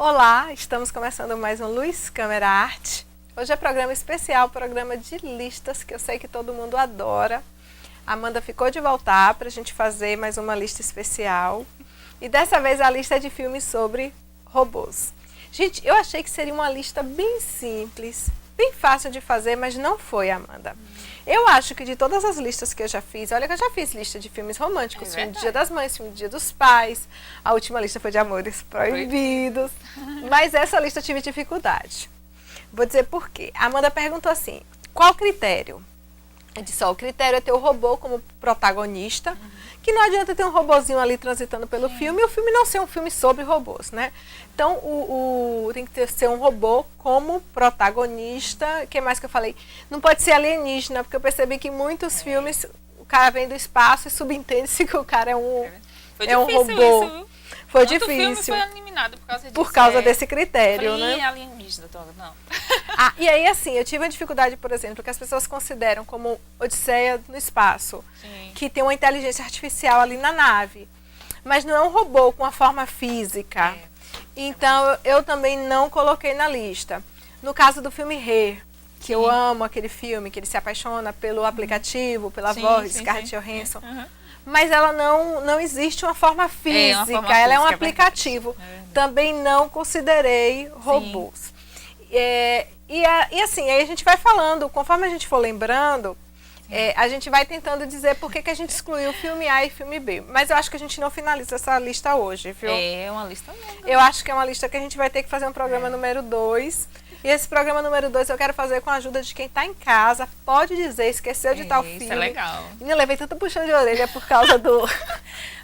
Olá, estamos começando mais um Luz Câmera Arte. Hoje é programa especial, programa de listas, que eu sei que todo mundo adora. A Amanda ficou de voltar para a gente fazer mais uma lista especial. E dessa vez a lista é de filmes sobre robôs. Gente, eu achei que seria uma lista bem simples, bem fácil de fazer, mas não foi, Amanda. Eu acho que de todas as listas que eu já fiz, olha que eu já fiz lista de filmes românticos, filme de Dia das Mães, filme de Dia dos Pais, a última lista foi de Amores Proibidos, mas essa lista eu tive dificuldade. Vou dizer por quê. A Amanda perguntou assim, qual critério? Eu disse, o critério é ter o robô como protagonista, que não adianta ter um robozinho ali transitando pelo filme e o filme não ser um filme sobre robôs, né? Então, tem que ser um robô como protagonista. O que mais que eu falei? Não pode ser alienígena, porque eu percebi que muitos filmes o cara vem do espaço e subentende-se que o cara é um robô. Isso, viu? Foi Outro difícil. filme foi eliminado por causa disso. Por causa desse critério, falei, né? alienígena, não. E aí, assim, eu tive uma dificuldade, por exemplo, que as pessoas consideram como Odisseia no espaço, Sim. que tem uma inteligência artificial ali na nave, mas não é um robô com a forma física. Então, eu também não coloquei na lista. No caso do filme Her, que eu amo aquele filme, que ele se apaixona pelo aplicativo, pela voz de Scarlett Johansson. Mas ela não existe uma forma física, ela é um aplicativo. Também não considerei robôs. E assim, aí a gente vai falando, conforme a gente for lembrando, a gente vai tentando dizer por que a gente excluiu o filme A e filme B. Mas eu acho que a gente não finaliza essa lista hoje, viu? É uma lista longa. Eu acho que é uma lista que a gente vai ter que fazer um programa número 2. E esse programa número 2 eu quero fazer com a ajuda de quem está em casa. Pode dizer, esqueceu de tal filme. Isso é legal. E eu levei tanto puxão de orelha por causa do...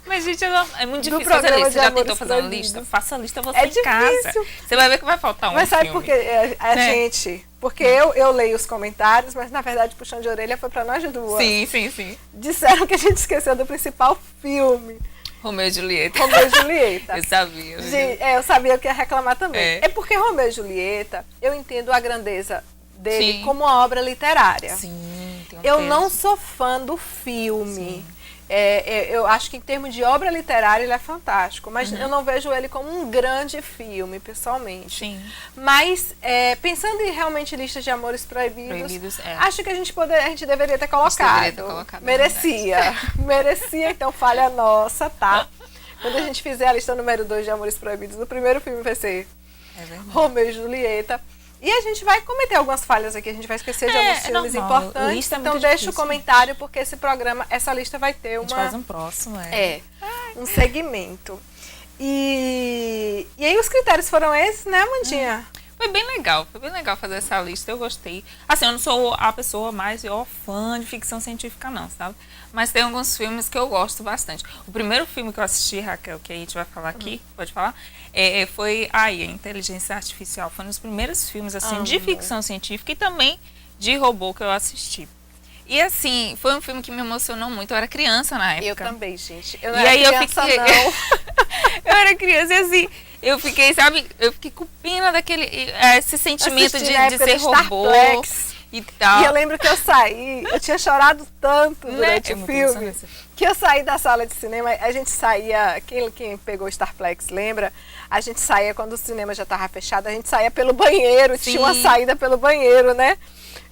Mas, gente, é muito difícil fazer programa lista. Você já Amores tentou fazer uma Proibidos. lista? Faça a lista você É em casa. difícil. Você vai ver que vai faltar um Mas sabe filme. por quê? Gente... Porque eu leio os comentários, mas na verdade puxão de orelha foi para nós duas. Sim. Disseram que a gente esqueceu do principal filme. Romeu e Julieta. Romeu e Julieta. Eu sabia. Eu sabia que ia reclamar também. É porque Romeu e Julieta, eu entendo a grandeza dele como uma obra literária. Sim, tem um Eu peso. não sou fã do filme. Eu acho que em termos de obra literária ele é fantástico, mas eu não vejo ele como um grande filme, pessoalmente. Sim. Mas, pensando em realmente listas de Amores Proibidos, acho que a gente deveria ter colocado. Merecia, então falha nossa, tá? Quando a gente fizer a lista número 2 de Amores Proibidos, o primeiro filme vai ser Romeu e Julieta. E a gente vai cometer algumas falhas aqui, a gente vai esquecer de alguns filmes importantes. Então deixa o comentário, porque essa lista vai ter A gente faz um próximo, um segmento. E aí os critérios foram esses, né, Amandinha? Foi bem legal fazer essa lista, eu gostei. Assim, eu não sou a pessoa mais fã de ficção científica não, sabe? Mas tem alguns filmes que eu gosto bastante. O primeiro filme que eu assisti, Raquel, que a gente vai falar aqui, pode falar, foi a Inteligência Artificial. Foi um dos primeiros filmes, assim, de ficção científica e também de robô que eu assisti. E assim, foi um filme que me emocionou muito. Eu era criança na época. Eu também, gente. Eu não era criança, não. Eu era criança e assim, eu fiquei com pena daquele, esse sentimento de ser robô e tal. E eu lembro que eu saí, eu tinha chorado tanto durante o filme, que eu saí da sala de cinema, a gente saía, quem pegou o Starplex lembra? A gente saía quando o cinema já estava fechado, a gente saía pelo banheiro, tinha uma saída pelo banheiro, né?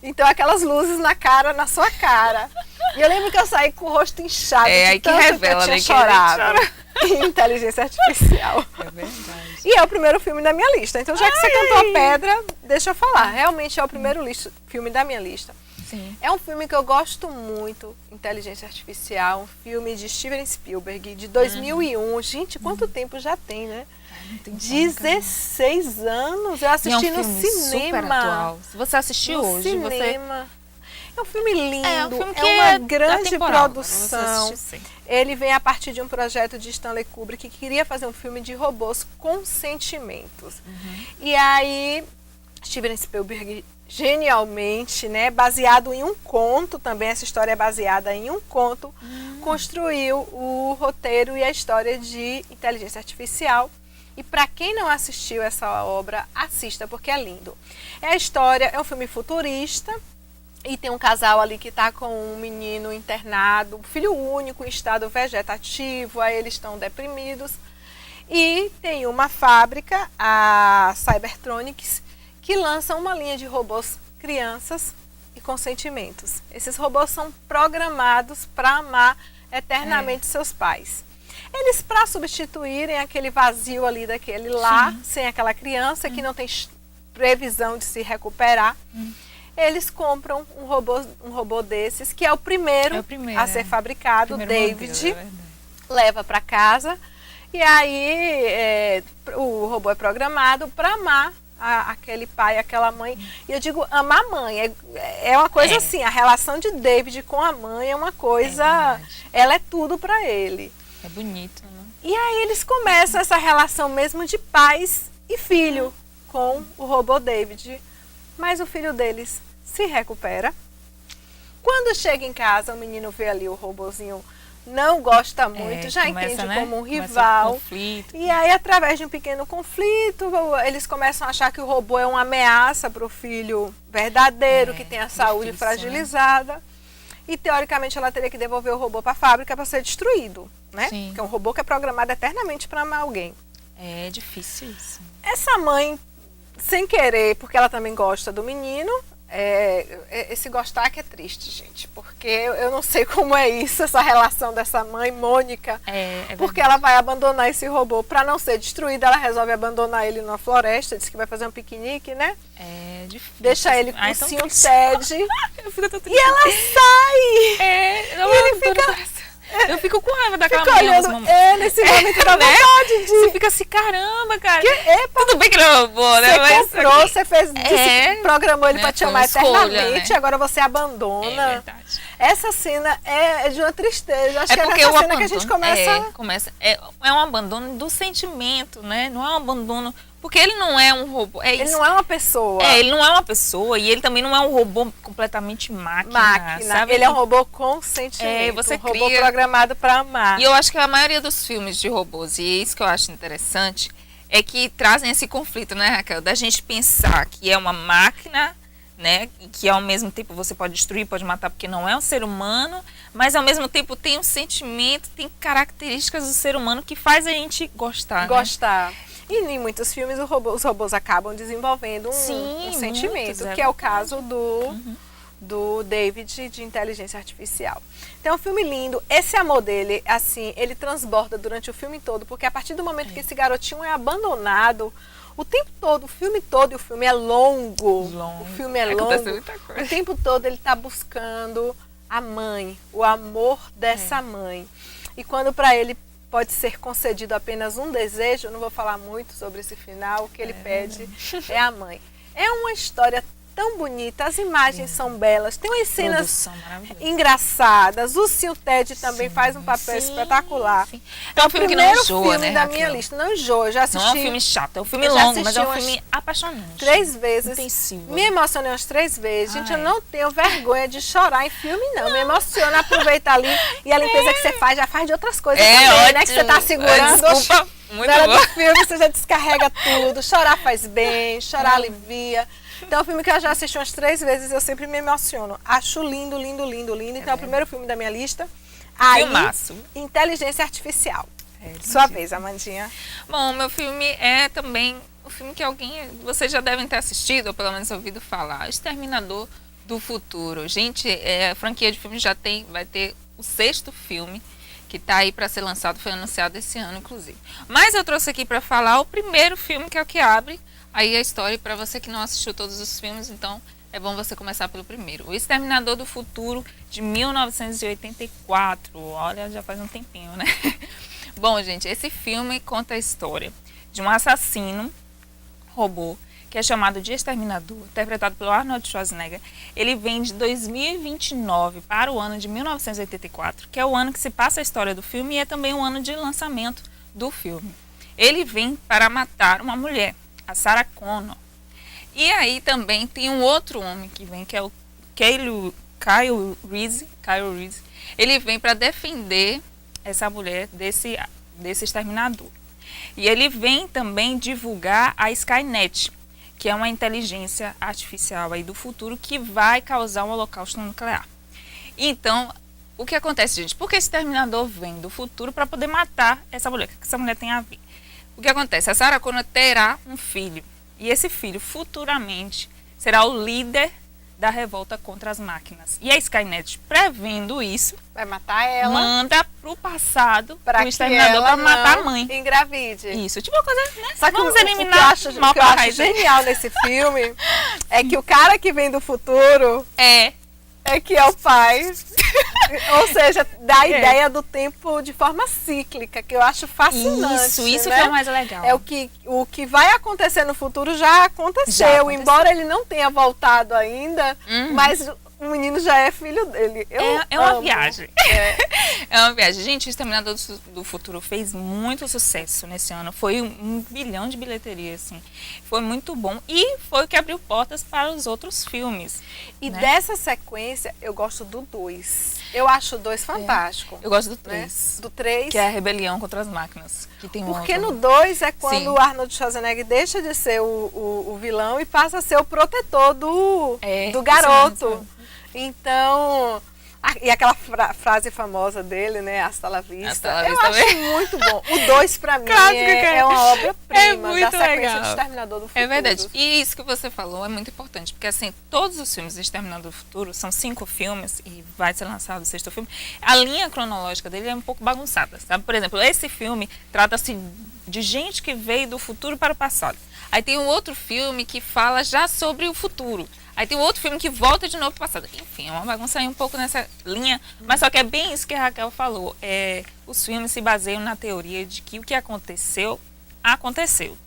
Então aquelas luzes na sua cara. E eu lembro que eu saí com o rosto inchado de tanto que eu tinha chorado. Inteligência Artificial. É verdade. E é o primeiro filme da minha lista. Então já que você cantou a pedra, deixa eu falar. Realmente é o primeiro filme da minha lista. Sim. É um filme que eu gosto muito, Inteligência Artificial, um filme de Steven Spielberg, de 2001. Gente, quanto tempo já tem, né? 16 anos. Eu assisti no cinema. Super atual. Se você assistiu hoje, cinema. É um filme lindo, filme uma grande produção. Você Ele vem a partir de um projeto de Stanley Kubrick que queria fazer um filme de robôs com sentimentos. E aí, Steven Spielberg, genialmente, né, baseado em um conto, também essa história é baseada em um conto, construiu o roteiro e a história de Inteligência Artificial. E para quem não assistiu essa obra, assista, porque é lindo. É um filme futurista, e tem um casal ali que está com um menino internado, filho único em estado vegetativo, aí eles estão deprimidos. E tem uma fábrica, a Cybertronics, que lança uma linha de robôs crianças e com sentimentos. Esses robôs são programados para amar eternamente seus pais. Eles, para substituírem aquele vazio ali daquele lar, sem aquela criança que não tem previsão de se recuperar, eles compram um robô desses, que é o primeiro a ser fabricado, David, modelo, leva para casa, e aí o robô é programado para amar aquele pai, aquela mãe. E eu digo amar a mãe, é uma coisa assim, a relação de David com a mãe é uma coisa, ela é tudo para ele. É bonito, né? E aí eles começam essa relação mesmo de pais e filho com o robô David. Mas o filho deles se recupera. Quando chega em casa, o menino vê ali o robozinho, não gosta muito, já entende como um rival. E aí, através de um pequeno conflito, eles começam a achar que o robô é uma ameaça para o filho verdadeiro, que tem a saúde fragilizada. Né? E, teoricamente, ela teria que devolver o robô para a fábrica para ser destruído, né? Porque é um robô que é programado eternamente para amar alguém. É difícil isso. Essa mãe, sem querer, porque ela também gosta do menino, esse gostar que é triste, gente, porque eu não sei como é isso, essa relação dessa mãe, Mônica, porque ela vai abandonar esse robô para não ser destruída, ela resolve abandonar ele numa floresta, diz que vai fazer um piquenique, né? É difícil. Deixa ele com o ursinho Ted e ela sai! E ele fica... Eu fico com raiva daquela mulher nesse momento. Nesse momento da vontade de... Você fica assim, caramba, cara. Tudo bem que não é robô, né? Você comprou, você fez, programou ele pra te amar eternamente, agora você abandona. É verdade. Essa cena é de uma tristeza. Acho que é nessa cena que a gente começa... É um abandono do sentimento, né? Não é um abandono... Porque ele não é um robô. Ele não é uma pessoa. Ele não é uma pessoa e ele também não é um robô completamente máquina. Sabe? Ele é um robô com sentimento. Você um robô programado para amar. E eu acho que a maioria dos filmes de robôs, e é isso que eu acho interessante, é que trazem esse conflito, né, Raquel? Da gente pensar que é uma máquina, né? Que ao mesmo tempo você pode destruir, pode matar, porque não é um ser humano, mas ao mesmo tempo tem um sentimento, tem características do ser humano que faz a gente gostar. Gostar. Né? E em muitos filmes os robôs acabam desenvolvendo um sentimento, que é o caso do David de Inteligência Artificial. Então é um filme lindo. Esse amor dele, assim, ele transborda durante o filme todo, porque a partir do momento que esse garotinho é abandonado, o tempo todo, o filme todo, e o filme é longo. O filme é longo. O tempo todo ele está buscando a mãe, o amor dessa mãe. E quando para ele pode ser concedido apenas um desejo, eu não vou falar muito sobre esse final, o que ele pede é a mãe. É uma história tão bonita, as imagens são belas, tem umas cenas engraçadas, o Sil Ted também faz um papel espetacular. É um filme que não enjoa, filme da minha lista, não enjoa, já assisti. Não é um filme chato, é um filme longo, mas é um filme apaixonante. 3 vezes, intensivo. Me emocionei umas 3 vezes, gente, eu não tenho vergonha de chorar em filme não, me emociona, aproveita ali, e a limpeza que você faz, já faz de outras coisas também, ótimo. Né, que você tá segurando. Desculpa, muito na hora bom. do filme você já descarrega tudo, chorar faz bem, chorar alivia. Então é um filme que eu já assisti umas 3 vezes, eu sempre me emociono. Acho lindo, lindo, lindo, lindo. Então é o primeiro filme da minha lista. Aí, Filmaço. Inteligência Artificial. Sua vez, Amandinha. Bom, meu filme é também o filme que vocês já devem ter assistido, ou pelo menos ouvido falar. Exterminador do Futuro. Gente, a franquia de filmes vai ter o 6º filme, que está aí para ser lançado, foi anunciado esse ano, inclusive. Mas eu trouxe aqui para falar o primeiro filme, que é o que abre aí a história, para você que não assistiu todos os filmes, então é bom você começar pelo primeiro. O Exterminador do Futuro, de 1984. Olha, já faz um tempinho, né? Bom, gente, esse filme conta a história de um assassino robô, que é chamado de Exterminador, interpretado pelo Arnold Schwarzenegger. Ele vem de 2029 para o ano de 1984, que é o ano que se passa a história do filme e é também o ano de lançamento do filme. Ele vem para matar uma mulher, a Sarah Connor. E aí também tem um outro homem que vem, que é o Kyle Reese. Ele vem para defender essa mulher desse exterminador. E ele vem também divulgar a Skynet, que é uma inteligência artificial aí do futuro que vai causar um holocausto nuclear. Então, o que acontece, gente? Porque esse exterminador vem do futuro para poder matar essa mulher. O que essa mulher tem a ver? O que acontece? A Sarah Connor terá um filho. E esse filho, futuramente, será o líder da revolta contra as máquinas. E a Skynet, prevendo isso, vai matar ela, manda pro passado o exterminador para matar a mãe. Engravide. Isso, tipo uma coisa, né? Só que vamos o eliminar que eu acho genial nesse filme é que o cara que vem do futuro é que é o pai. Ou seja, dá a ideia do tempo de forma cíclica, que eu acho fascinante. Isso né? que é o mais legal. É o que vai acontecer no futuro já aconteceu. Embora ele não tenha voltado ainda, mas o menino já é filho dele. É uma viagem. É uma viagem. Gente, o Exterminador do Futuro fez muito sucesso nesse ano. Foi 1 bilhão de bilheteria, assim. Foi muito bom. E foi o que abriu portas para os outros filmes. E dessa sequência, eu gosto do 2. Eu acho o 2 fantástico. Eu gosto do 3. Né? Do 3. Que é a rebelião contra as máquinas. Que tem porque no 2 é quando o Arnold Schwarzenegger deixa de ser o vilão e passa a ser o protetor do garoto. Então, e aquela frase famosa dele, né? Hasta la vista. Eu acho muito bom. O 2 pra mim é uma obra-prima da sequência de Exterminador do Futuro. É verdade. E isso que você falou é muito importante, porque assim, todos os filmes de Exterminador do Futuro são 5 filmes e vai ser lançado o 6º filme. A linha cronológica dele é um pouco bagunçada, sabe? Por exemplo, esse filme trata-se de gente que veio do futuro para o passado. Aí tem um outro filme que fala já sobre o futuro. Aí tem outro filme que volta de novo para o passado. Enfim, é uma bagunça aí um pouco nessa linha. Mas só que é bem isso que a Raquel falou. Os filmes se baseiam na teoria de que o que aconteceu, aconteceu.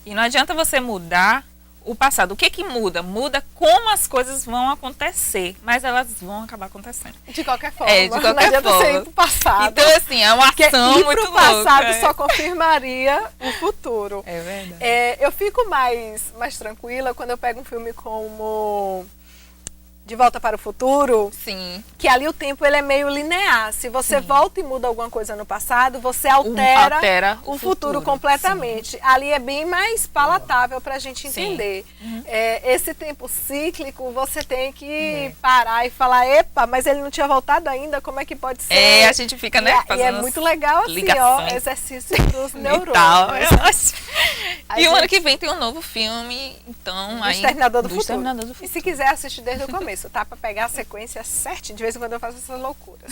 E não adianta você mudar o passado. O que muda? Muda como as coisas vão acontecer. Mas elas vão acabar acontecendo. De qualquer forma. De qualquer não adianta forma. você ir pro passado. Então, assim, é uma ação ir muito pro passado louca. só confirmaria o futuro. É verdade. Eu fico mais tranquila quando eu pego um filme como De Volta para o Futuro. Sim. Que ali o tempo ele é meio linear. Se você volta e muda alguma coisa no passado, você altera o futuro completamente. Sim. Ali é bem mais palatável para a gente entender. Esse tempo cíclico, você tem que parar e falar, epa, mas ele não tinha voltado ainda, como é que pode ser? A gente fica, né? E é muito legal, assim, ligações. Exercício dos neurônios. E o ano que vem tem um novo filme, então... Do Exterminador do Futuro. Exterminador do Futuro. E se quiser assistir desde o começo, tá? Pra pegar a sequência certinho. De vez em quando eu faço essas loucuras.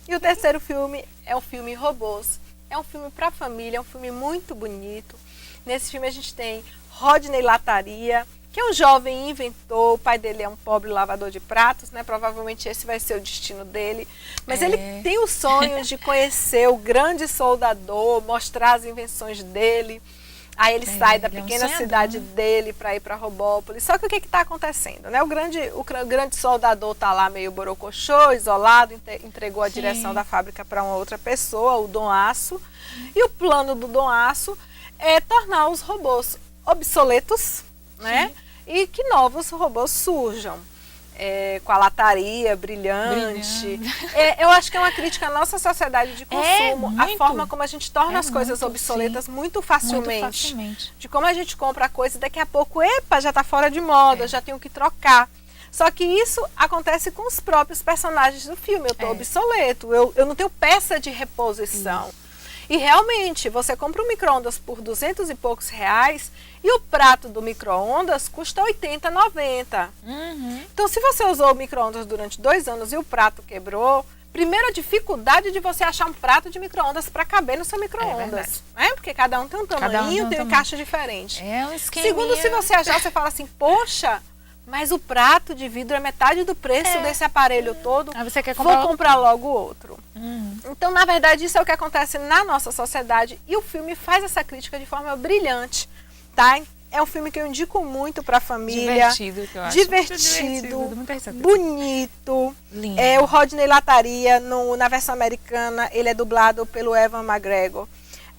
E o terceiro filme é um filme Robôs. É um filme pra família, é um filme muito bonito. Nesse filme a gente tem Rodney Lataria, que é um jovem inventor. O pai dele é um pobre lavador de pratos, né? Provavelmente esse vai ser o destino dele. Mas ele tem o sonho de conhecer o grande soldador, mostrar as invenções dele. Aí ele sai da pequena cidade dele para ir para Robópolis. Só que o que está acontecendo? Né? O grande soldador está lá meio borocochô, isolado, entregou a direção da fábrica para uma outra pessoa, o Dom Aço. E o plano do Dom Aço é tornar os robôs obsoletos, né? E que novos robôs surjam. Com a lataria brilhante. Eu acho que é uma crítica à nossa sociedade de consumo, a forma como a gente torna as coisas obsoletas muito facilmente. De como a gente compra a coisa e daqui a pouco, já está fora de moda, já tenho que trocar. Só que isso acontece com os próprios personagens do filme. Eu estou obsoleto, eu não tenho peça de reposição. E realmente, você compra um micro-ondas por 200 e poucos reais e o prato do micro-ondas custa 80, 90. Então, se você usou o micro-ondas durante 2 anos e o prato quebrou, primeiro a dificuldade de você achar um prato de micro-ondas para caber no seu micro-ondas. Porque cada um tem um tamanho, tem um encaixe diferente. É um esquema. Segundo, se você achar, você fala assim, poxa, mas o prato de vidro é metade do preço desse aparelho todo. Você quer vou comprar logo outro. Então, na verdade, isso é o que acontece na nossa sociedade. E o filme faz essa crítica de forma brilhante. Tá? É um filme que eu indico muito para a família. Divertido, que eu acho. Divertido, bonito. Lindo. O Rodney Lataria, na versão americana, ele é dublado pelo Evan McGregor.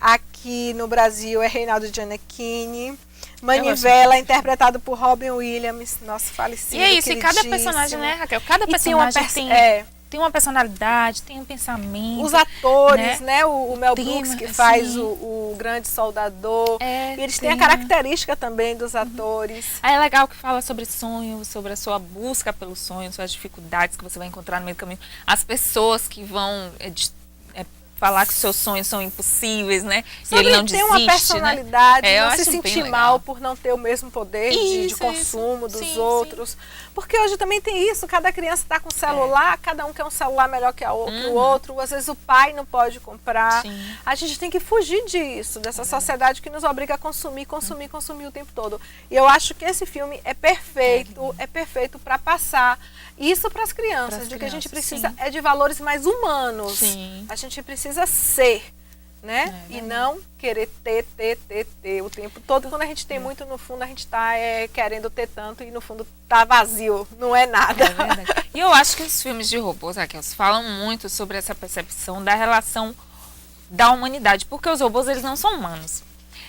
Aqui no Brasil é Reinaldo Gianecchini. Manivela, interpretado por Robin Williams, nosso falecido. E é isso, e cada personagem, né, Raquel? Cada personagem tem uma personalidade, tem um pensamento. Os atores, né? O Mel Brooks, que faz o grande soldador. E eles têm a característica também dos atores. Aí é legal que fala sobre sonhos, sobre a sua busca pelos sonhos, as dificuldades que você vai encontrar no meio do caminho. As pessoas que vão falar que seus sonhos são impossíveis, né? Sobre e ele não ter desiste, uma personalidade, né? não se sentir mal por não ter o mesmo poder de consumo dos sim, outros. Sim. Porque hoje também tem isso, cada criança está com celular, cada um quer um celular melhor que o outro, às vezes o pai não pode comprar. Sim. A gente tem que fugir disso, dessa sociedade que nos obriga a consumir o tempo todo. E eu acho que esse filme é perfeito para passar isso para as crianças, de que a gente precisa é de valores mais humanos. Sim. A gente precisa ser, né? E não querer ter o tempo todo. Quando a gente tem muito, no fundo, a gente está querendo ter tanto e no fundo tá vazio, não é nada. É verdade. E eu acho que os filmes de robôs, Raquel, falam muito sobre essa percepção da relação da humanidade, porque os robôs, eles não são humanos.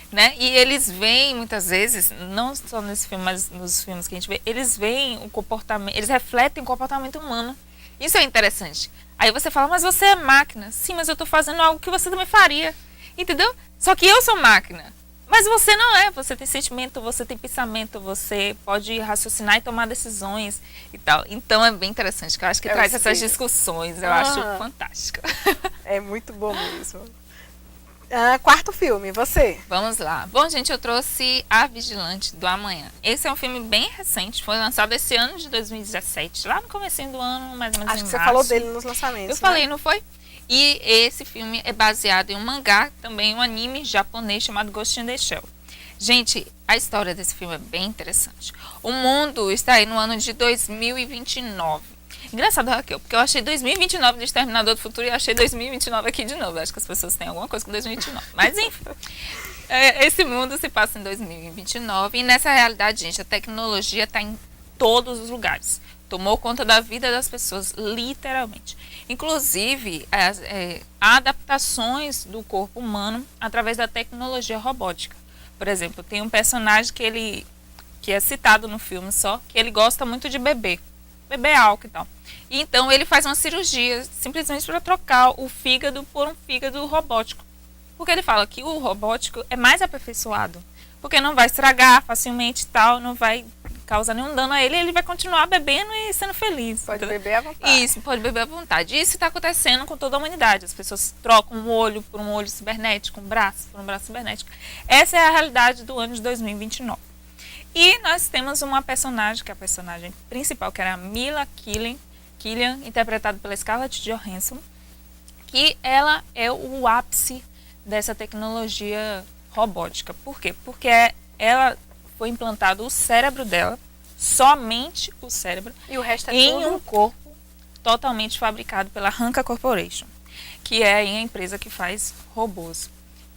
Né? E eles veem muitas vezes, não só nesse filme, mas nos filmes que a gente vê, eles veem o comportamento, eles refletem o comportamento humano. Isso é interessante. Aí você fala, mas você é máquina. Sim, mas eu estou fazendo algo que você também faria. Entendeu? Só que eu sou máquina. Mas você não é. Você tem sentimento, você tem pensamento, você pode raciocinar e tomar decisões e tal. Então é bem interessante, que eu acho que traz essas discussões. Eu acho fantástico. É muito bom mesmo. Quarto filme, você? Vamos lá. Bom, gente, eu trouxe A Vigilante do Amanhã. Esse é um filme bem recente, foi lançado esse ano de 2017, lá no comecinho do ano, mais ou menos. Acho que você falou dele nos lançamentos. Eu falei, não foi? E esse filme é baseado em um mangá, também um anime japonês chamado Ghost in the Shell. Gente, a história desse filme é bem interessante. O mundo está aí no ano de 2029. Engraçado, Raquel, porque eu achei 2029 de Exterminador do Futuro e achei 2029 aqui de novo. Acho que as pessoas têm alguma coisa com 2029. Mas, enfim, esse mundo se passa em 2029 e nessa realidade, gente, a tecnologia está em todos os lugares. Tomou conta da vida das pessoas, literalmente. Inclusive, há adaptações do corpo humano através da tecnologia robótica. Por exemplo, tem um personagem que é citado no filme só, que ele gosta muito de beber álcool e tal. E então ele faz uma cirurgia simplesmente para trocar o fígado por um fígado robótico. Porque ele fala que o robótico é mais aperfeiçoado. Porque não vai estragar facilmente e tal, não vai causar nenhum dano a ele vai continuar bebendo e sendo feliz. Pode beber à vontade. Isso, pode beber à vontade. Isso está acontecendo com toda a humanidade. As pessoas trocam um olho por um olho cibernético, um braço por um braço cibernético. Essa é a realidade do ano de 2029. E nós temos uma personagem, que é a personagem principal, que era a Mila Killian, interpretada pela Scarlett Johansson, que ela é o ápice dessa tecnologia robótica. Por quê? Porque ela foi implantado o cérebro dela, somente o cérebro, e o resto em um corpo totalmente fabricado pela Hanka Corporation, que é a empresa que faz robôs.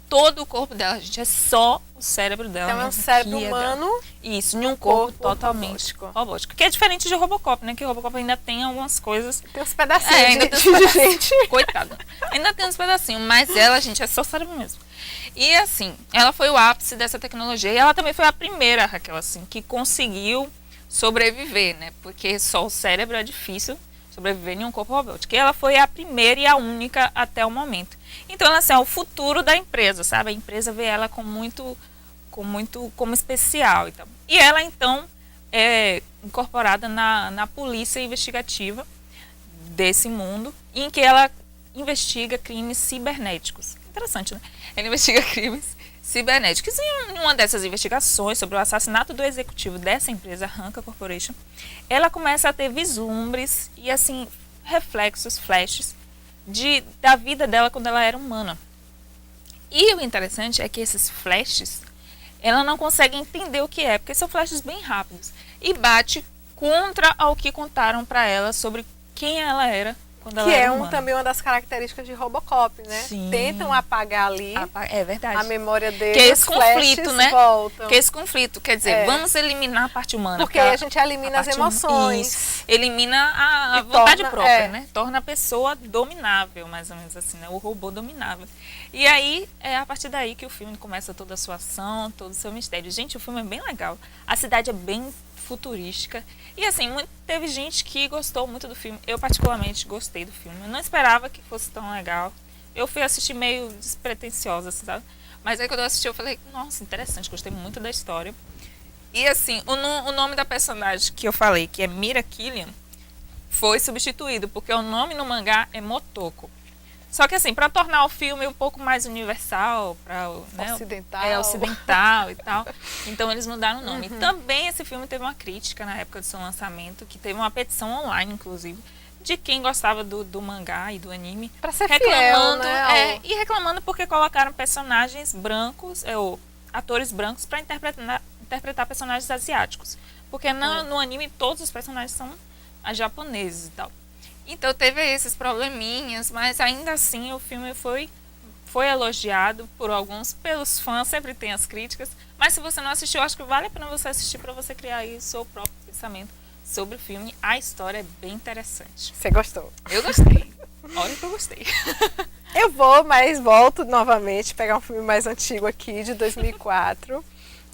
Todo o corpo dela, gente, é só o cérebro dela. Então é um cérebro humano. Isso, em um corpo totalmente robótico. Que é diferente de Robocop, né? Que o Robocop ainda tem algumas coisas. Tem uns pedacinhos ainda tem uns pedacinhos. Coitada. Ainda tem uns pedacinhos, mas ela, gente, é só o cérebro mesmo. E assim, ela foi o ápice dessa tecnologia. E ela também foi a primeira, Raquel, assim, que conseguiu sobreviver, né? Porque só o cérebro é difícil sobreviver em um corpo robótico. E ela foi a primeira e a única até o momento. Então, ela assim, é o futuro da empresa, sabe? A empresa vê ela como especial. Então. E ela, então, é incorporada na polícia investigativa desse mundo, em que ela investiga crimes cibernéticos. Interessante, né? Ela investiga crimes cibernéticos. E em uma dessas investigações sobre o assassinato do executivo dessa empresa, Hanka Corporation, ela começa a ter vislumbres e, assim, reflexos, flashes, da vida dela quando ela era humana. E o interessante é que esses flashes, ela não consegue entender o que é, porque são flashes bem rápidos. E bate contra ao que contaram para ela sobre quem ela era quando ela era humana. Também uma das características de Robocop, né? Sim. Tentam apagar ali é verdade. a memória dele. Que é esse conflito, né? Voltam. Que é esse conflito, quer dizer, vamos eliminar a parte humana. Porque aí a gente elimina as emoções. Isso. Elimina a vontade própria, né? Torna a pessoa dominável, mais ou menos assim, né? O robô dominável. E aí, é a partir daí que o filme começa toda a sua ação, todo o seu mistério. Gente, o filme é bem legal. A cidade é bem futurística. E assim, teve gente que gostou muito do filme. Eu particularmente gostei do filme. Eu não esperava que fosse tão legal. Eu fui assistir meio despretensiosa, sabe? Mas aí quando eu assisti eu falei, nossa, interessante, gostei muito da história. E assim, o nome da personagem que eu falei, que é Mira Killian, foi substituído, porque o nome no mangá é Motoko. Só que assim, para tornar o filme um pouco mais universal, né, ocidental e tal, então eles mudaram o nome. E também esse filme teve uma crítica na época do seu lançamento, que teve uma petição online, inclusive, de quem gostava do mangá e do anime, pra ser reclamando, fiel, né? e reclamando porque colocaram personagens brancos, ou atores brancos, para interpretar personagens asiáticos. Porque no anime todos os personagens são japoneses e tal. Então teve esses probleminhas, mas ainda assim o filme foi elogiado por alguns, pelos fãs, sempre tem as críticas. Mas se você não assistiu, acho que vale a pena você assistir para você criar aí o seu próprio pensamento sobre o filme. A história é bem interessante. Você gostou? Eu gostei. Olha que eu gostei. Eu vou, mas volto novamente, pegar um filme mais antigo aqui, de 2004,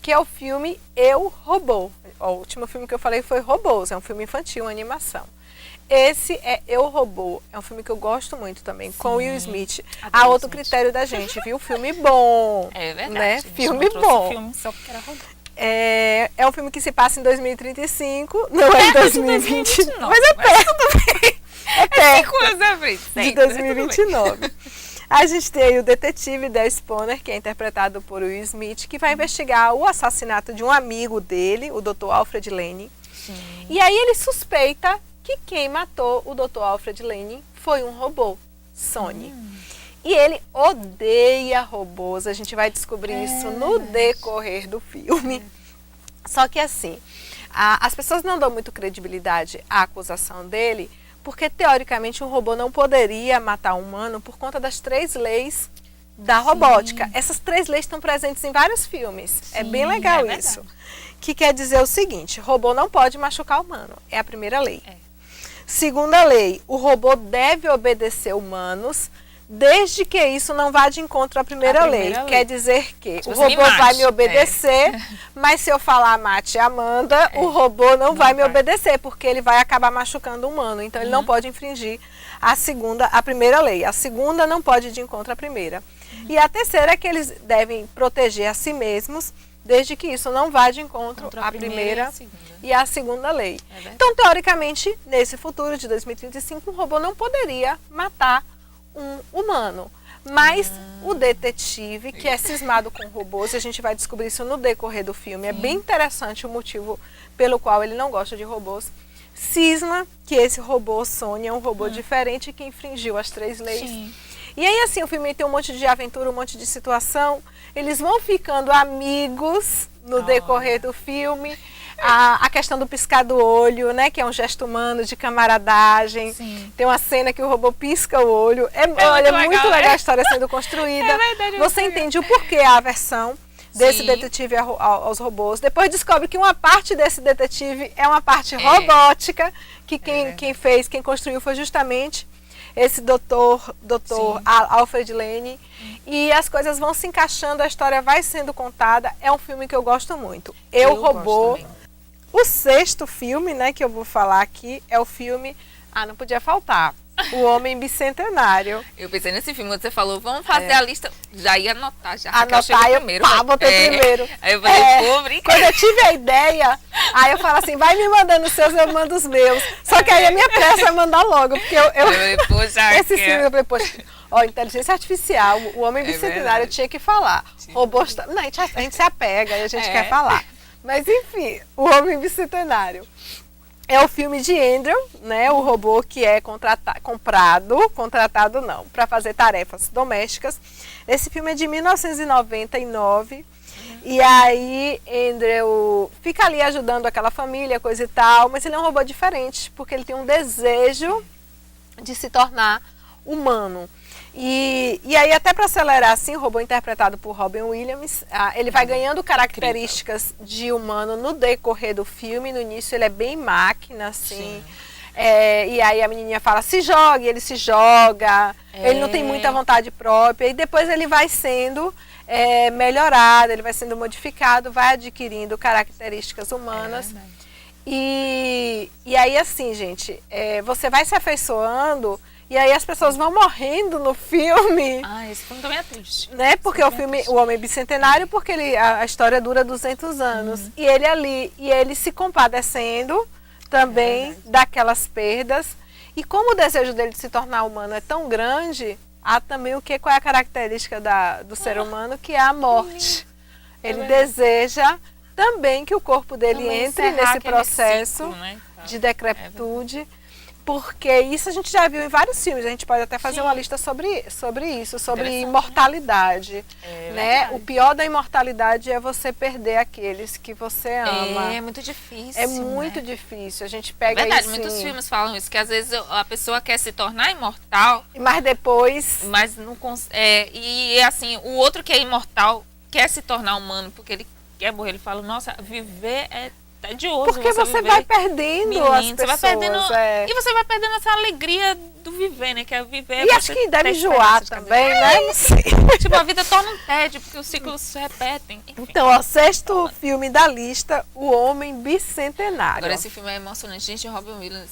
que é o filme Eu, Robô. O último filme que eu falei foi Robôs, é um filme infantil, uma animação. Esse é Eu, Robô, é um filme que eu gosto muito também, com Will Smith. Há outro critério da gente, viu? Filme bom. É verdade. Né? Filme bom. Filme só porque era robô. É um filme que se passa em 2035, não é em 2029, mas é perto também. É perto. 5 anos à frente. De 2029. A gente tem aí o detetive Del Spooner, que é interpretado por Will Smith, que vai investigar o assassinato de um amigo dele, o Dr. Alfred Lane. Sim. E aí ele suspeita que quem matou o Dr. Alfred Lane foi um robô, Sony. E ele odeia robôs, a gente vai descobrir isso no decorrer do filme. Só que assim, as pessoas não dão muito credibilidade à acusação dele, porque teoricamente um robô não poderia matar um humano por conta das 3 leis da robótica. Essas 3 leis estão presentes em vários filmes. Sim, é bem legal isso. Que quer dizer o seguinte, robô não pode machucar o humano, é a primeira lei. Segunda lei, o robô deve obedecer humanos, desde que isso não vá de encontro à primeira lei. Quer dizer que o robô vai me obedecer, mas se eu falar mate Amanda, o robô não vai me obedecer, porque ele vai acabar machucando o humano. Então ele não pode infringir a primeira lei. A segunda não pode ir de encontro à primeira. E a terceira é que eles devem proteger a si mesmos, desde que isso não vá de encontro à primeira e à segunda lei. Então, teoricamente, nesse futuro de 2035, um robô não poderia matar um humano. Mas o detetive, que é cismado com robôs, e a gente vai descobrir isso no decorrer do filme, é bem interessante o motivo pelo qual ele não gosta de robôs, cisma que esse robô, Sony, é um robô diferente que infringiu as 3 leis. Sim. E aí, assim, o filme tem um monte de aventura, um monte de situação. Eles vão ficando amigos no decorrer do filme. A questão do piscar do olho, né? Que é um gesto humano de camaradagem. Sim. Tem uma cena que o robô pisca o olho. Olha, muito legal a história sendo construída. É verdade, você entende o porquê a aversão desse detetive aos robôs. Depois descobre que uma parte desse detetive é uma parte robótica, que quem construiu foi justamente esse doutor Alfred Lane. E as coisas vão se encaixando, a história vai sendo contada. É um filme que eu gosto muito. Eu Robô. O 6º filme, né, que eu vou falar aqui é o filme... não podia faltar. O Homem Bicentenário. Eu pensei nesse filme, quando você falou, vamos fazer a lista. Já ia anotar, já. Anotar, botei primeiro. Aí eu falei, quando eu tive a ideia, aí eu falo assim, vai me mandando os seus, eu mando os meus. Só que aí a minha pressa é mandar logo, porque esse filme, eu falei, poxa, inteligência artificial, o Homem Bicentenário, eu tinha que falar. Robôs, não, a gente se apega e a gente quer falar. Mas enfim, o Homem Bicentenário. É o filme de Andrew, né, o robô que é contratado não, para fazer tarefas domésticas. Esse filme é de 1999. E aí Andrew fica ali ajudando aquela família, coisa e tal, mas ele é um robô diferente, porque ele tem um desejo de se tornar humano. E aí, até para acelerar assim, o robô interpretado por Robin Williams, ele vai ganhando características de humano no decorrer do filme. No início ele é bem máquina, assim. E aí a menininha fala, se joga, e ele se joga. Ele não tem muita vontade própria. E depois ele vai sendo melhorado, ele vai sendo modificado, vai adquirindo características humanas. E aí, assim, gente, você vai se afeiçoando. E aí as pessoas vão morrendo no filme. Esse filme também é triste. Né? Porque o filme, o Homem Bicentenário, porque a história dura 200 anos. E ele ali, e ele se compadecendo também daquelas perdas. E como o desejo dele de se tornar humano é tão grande, há também qual é a característica do ser humano, que é a morte. Ele deseja também que o corpo dele também entre nesse processo ciclo, né? de decrepitude, porque isso a gente já viu em vários filmes. A gente pode até fazer uma lista sobre isso, sobre imortalidade. Né? O pior da imortalidade é você perder aqueles que você ama. É muito difícil. É muito difícil. A gente pega verdade, isso. Muitos filmes falam isso, que às vezes a pessoa quer se tornar imortal, mas depois. Mas não consegue. E assim, o outro que é imortal quer se tornar humano, porque ele quer morrer. Ele fala, nossa, viver é tedioso. Porque você vai perdendo as pessoas. Você vai perdendo, e você vai perdendo essa alegria do viver, né? Que é viver. E acho que deve enjoar também, né? Não sei. Tipo, a vida torna um tédio, porque os ciclos se repetem. Enfim. Então, ó, sexto filme da lista, O Homem Bicentenário. Agora, esse filme é emocionante. Gente, Robin Williams,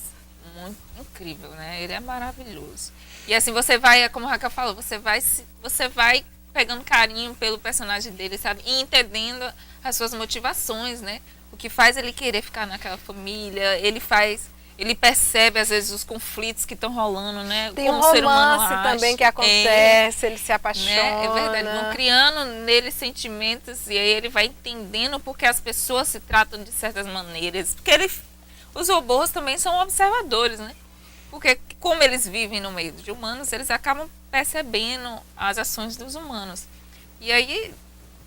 muito incrível, né? Ele é maravilhoso. E assim, você vai, como a Raquel falou, você vai pegando carinho pelo personagem dele, sabe? E entendendo as suas motivações, né? O que faz ele querer ficar naquela família, ele percebe às vezes os conflitos que estão rolando, né? Tem um romance também que acontece, ele se apaixona. Né? É verdade, vão criando nele sentimentos e aí ele vai entendendo porque as pessoas se tratam de certas maneiras. Porque os robôs também são observadores, né? Porque como eles vivem no meio de humanos, eles acabam percebendo as ações dos humanos. E aí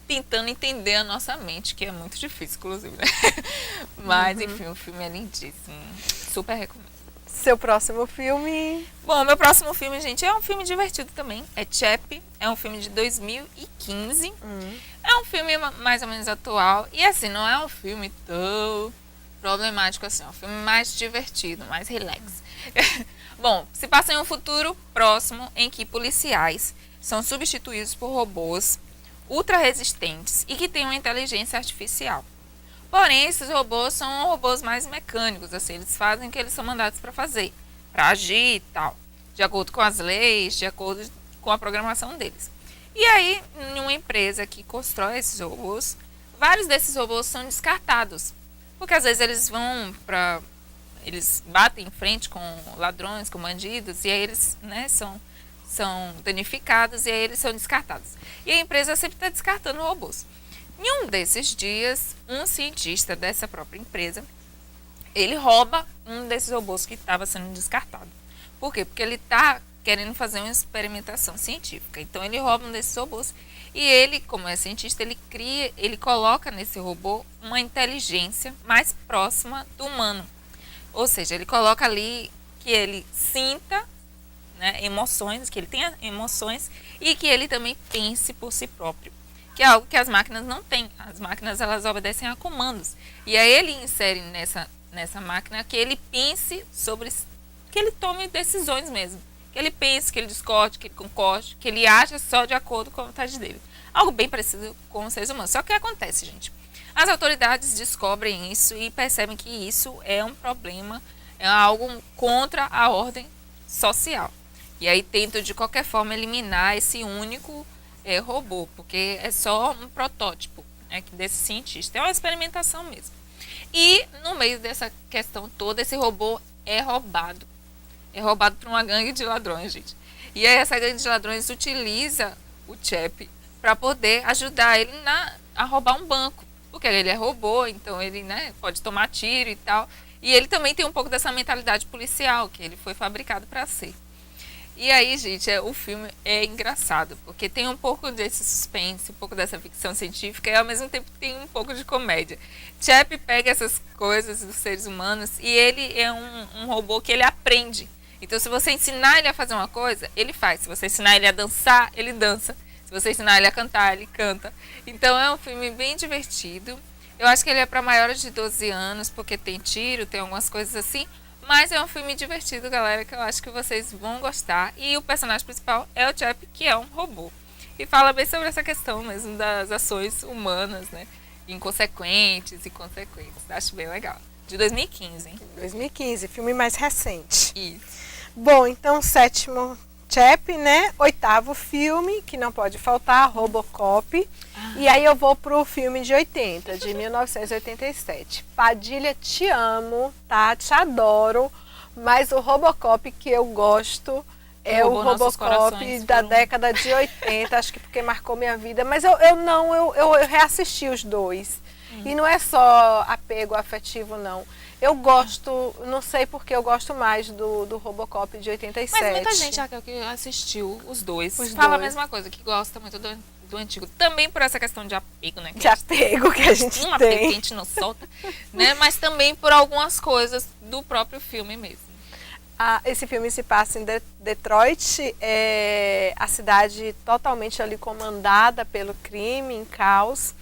tentando entender a nossa mente, que é muito difícil, inclusive, né? Mas, enfim, o filme é lindíssimo. Super recomendo. Seu próximo filme? Bom, meu próximo filme, gente, é um filme divertido também. É Chap. É um filme de 2015. É um filme mais ou menos atual. E, assim, não é um filme tão problemático assim. É um filme mais divertido, mais relax. Bom, se passa em um futuro próximo em que policiais são substituídos por robôs ultra resistentes e que têm uma inteligência artificial. Porém, esses robôs são robôs mais mecânicos, assim, eles fazem o que eles são mandados para fazer, para agir e tal, de acordo com as leis, de acordo com a programação deles. E aí, em uma empresa que constrói esses robôs, vários desses robôs são descartados, porque às vezes eles batem em frente com ladrões, com bandidos, e aí eles, né, são danificados e aí eles são descartados. E a empresa sempre está descartando robôs. Em um desses dias, um cientista dessa própria empresa, ele rouba um desses robôs que estava sendo descartado. Por quê? Porque ele está querendo fazer uma experimentação científica. Então ele rouba um desses robôs e ele, como é cientista, ele coloca nesse robô uma inteligência mais próxima do humano. Ou seja, ele coloca ali que ele sinta, né, emoções, que ele tenha emoções e que ele também pense por si próprio, que é algo que as máquinas não têm. As máquinas, elas obedecem a comandos. E aí ele insere nessa máquina que ele pense sobre, que ele tome decisões mesmo, que ele pense, que ele discorde, que ele concorde, que ele aja só de acordo com a vontade dele. Algo bem parecido com os seres humanos. Só que acontece, gente, as autoridades descobrem isso e percebem que isso é um problema, é algo contra a ordem social. E aí tentam de qualquer forma eliminar esse único robô, porque é só um protótipo, né, desse cientista. É uma experimentação mesmo. E no meio dessa questão toda, esse robô é roubado. É roubado por uma gangue de ladrões, gente. E aí essa gangue de ladrões utiliza o Chap para poder ajudar ele a roubar um banco. Porque ele é robô, então ele, né, pode tomar tiro e tal. E ele também tem um pouco dessa mentalidade policial, que ele foi fabricado para ser. E aí, gente, o filme é engraçado, porque tem um pouco desse suspense, um pouco dessa ficção científica e ao mesmo tempo tem um pouco de comédia. Chap pega essas coisas dos seres humanos e ele é um robô que ele aprende. Então, se você ensinar ele a fazer uma coisa, ele faz. Se você ensinar ele a dançar, ele dança. Se você ensinar ele a cantar, ele canta. Então, é um filme bem divertido. Eu acho que ele é para maiores de 12 anos, porque tem tiro, tem algumas coisas assim. Mas é um filme divertido, galera, que eu acho que vocês vão gostar. E o personagem principal é o Chap, que é um robô. E fala bem sobre essa questão mesmo das ações humanas, né? Inconsequentes e consequentes. Acho bem legal. De 2015, hein? 2015, filme mais recente. Isso. Bom, então, sétimo Chap, né? Oitavo filme, que não pode faltar, Robocop. E aí eu vou pro filme de 80, de 1987. Padilha, te amo, tá? Te adoro. Mas o Robocop que eu gosto É o roubou nossos Robocop corações da por um- década de 80, acho que porque marcou minha vida. Mas eu reassisti os dois. E não é só apego afetivo, não. Eu gosto, não sei porque eu gosto mais do Robocop de 87. Mas muita gente, Raquel, que assistiu os dois, Os fala a dois. mesma coisa, que gosta muito do antigo. Também por essa questão de apego, né? que De apego que a gente um apego que a tem. gente não solta, né? Mas também por algumas coisas do próprio filme mesmo. Esse filme se passa em Detroit, a cidade totalmente ali comandada pelo crime, em caos.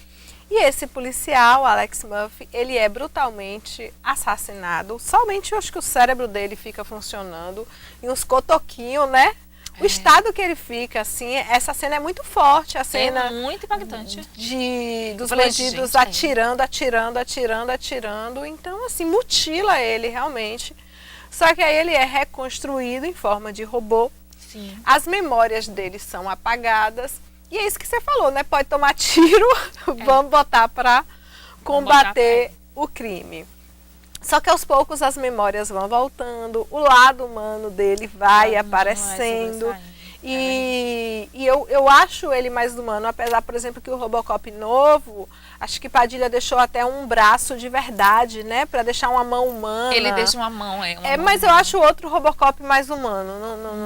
E esse policial, Alex Murphy, ele é brutalmente assassinado. Somente eu acho que o cérebro dele fica funcionando e uns cotoquinhos, né? O estado que ele fica, assim, essa cena é muito forte, a cena É muito impactante. dos falei, bandidos gente, atirando. Então, assim, mutila ele realmente. Só que aí ele é reconstruído em forma de robô. Sim. As memórias dele são apagadas. E é isso que você falou, né? Pode tomar tiro, vamos botar para combater o crime. Só que aos poucos as memórias vão voltando, o lado humano dele vai aparecendo. E eu acho ele mais humano, apesar, por exemplo, que o Robocop novo, acho que Padilha deixou até um braço de verdade, né? Para deixar uma mão humana. Ele deixa uma mão, mas eu acho o outro Robocop mais humano.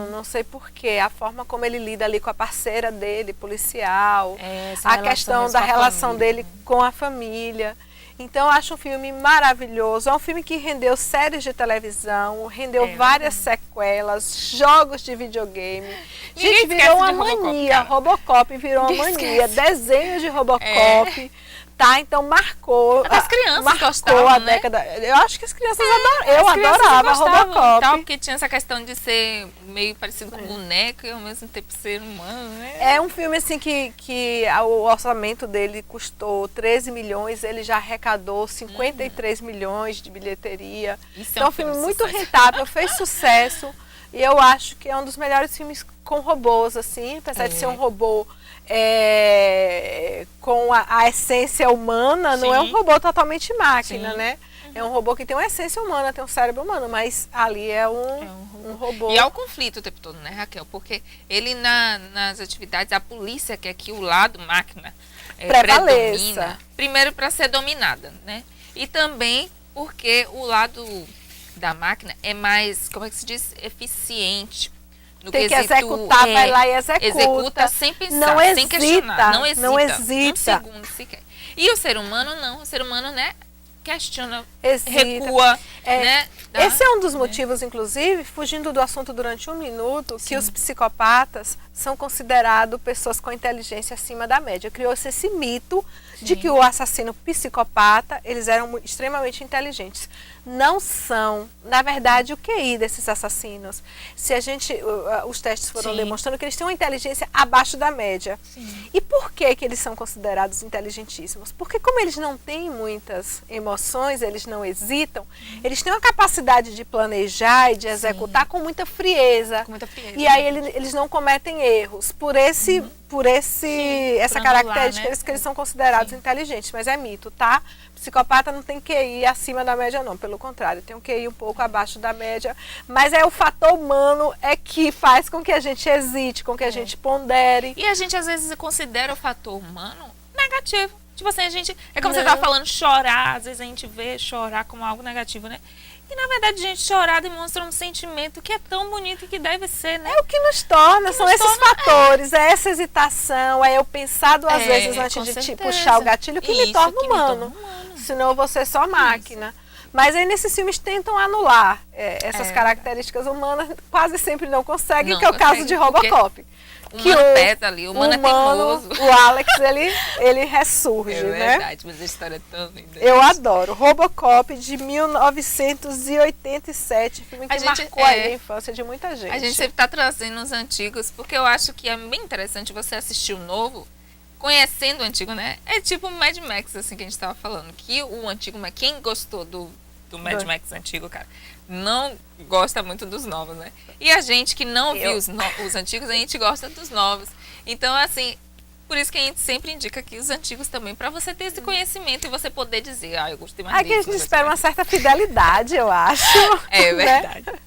Não sei porquê. A forma como ele lida ali com a parceira dele, policial. A questão da relação dele com a família. Então, eu acho um filme maravilhoso. É um filme que rendeu séries de televisão, rendeu várias sequelas, jogos de videogame. Gente, virou uma mania. Robocop virou uma mania. Desenho de Robocop. Tá, então marcou. Até as crianças marcou gostavam, a né? década. Eu acho que as crianças adoravam. Eu adorava Robocop. Tal, porque tinha essa questão de ser meio parecido com boneco e ao mesmo tempo ser humano, né? É um filme assim que o orçamento dele custou 13 milhões, ele já arrecadou 53 milhões de bilheteria. Isso então é um filme muito rentável, fez sucesso. E eu acho que é um dos melhores filmes com robôs, assim, apesar de ser um robô com a essência humana, não é um robô totalmente máquina, né? É um robô que tem uma essência humana, tem um cérebro humano, mas ali é um robô. E há o conflito o tempo todo, né, Raquel? Porque ele nas atividades, a polícia quer que o lado máquina predomina, primeiro para ser dominada, né? E também porque o lado da máquina é mais, como é que se diz, eficiente. No tem que executar, vai lá e executa sem pensar, não sem hesita, questionar, não hesita. Um segundo sequer. E o ser humano não, o ser humano, né, questiona, hesita. Recua, né? Esse é um dos motivos, inclusive, fugindo do assunto durante um minuto, que os psicopatas são considerados pessoas com inteligência acima da média. Criou-se esse mito de que o assassino psicopata, eles eram extremamente inteligentes. Não são, na verdade, o QI desses assassinos. Se a gente, os testes foram demonstrando que eles têm uma inteligência abaixo da média. E por que eles são considerados inteligentíssimos? Porque como eles não têm muitas emoções, eles não hesitam, eles têm uma capacidade de planejar e de executar com muita frieza. E aí eles não cometem erros. Por essa característica, que eles são considerados inteligentes. Mas é mito, tá? Psicopata não tem QI acima da média, não. Pelo contrário, tem um QI um pouco abaixo da média. Mas o fator humano que faz com que a gente hesite, com que a gente pondere. E a gente, às vezes, considera o fator humano negativo. Tipo assim, a gente... É como você estava falando, chorar. Às vezes a gente vê chorar como algo negativo, né? E, na verdade, gente, chorar demonstra um sentimento que é tão bonito e que deve ser, né? É o que nos torna, são esses fatores, essa hesitação, eu pensar duas vezes antes de puxar o gatilho que me torna humano. Senão eu vou ser só máquina. Mas aí nesses filmes tentam anular essas características humanas, quase sempre não conseguem, que é o caso de Robocop. O humano pesa ali, o humano é teimoso. O Alex, ele ressurge, né? É verdade, mas a história é tão linda. Eu adoro. Robocop de 1987, filme que marcou a infância de muita gente. A gente sempre está trazendo os antigos, porque eu acho que é bem interessante você assistir o novo, conhecendo o antigo, né? É tipo o Mad Max, assim, que a gente estava falando. Que o antigo, mas quem gostou do Mad Max antigo, cara, não gosta muito dos novos, né? E a gente que não viu os antigos, a gente gosta dos novos. Então, assim, Por isso que a gente sempre indica aqui os antigos também, para você ter esse conhecimento e você poder dizer, eu gostei mais Aqui a desse. gente espera uma certa fidelidade, eu acho. É né? verdade.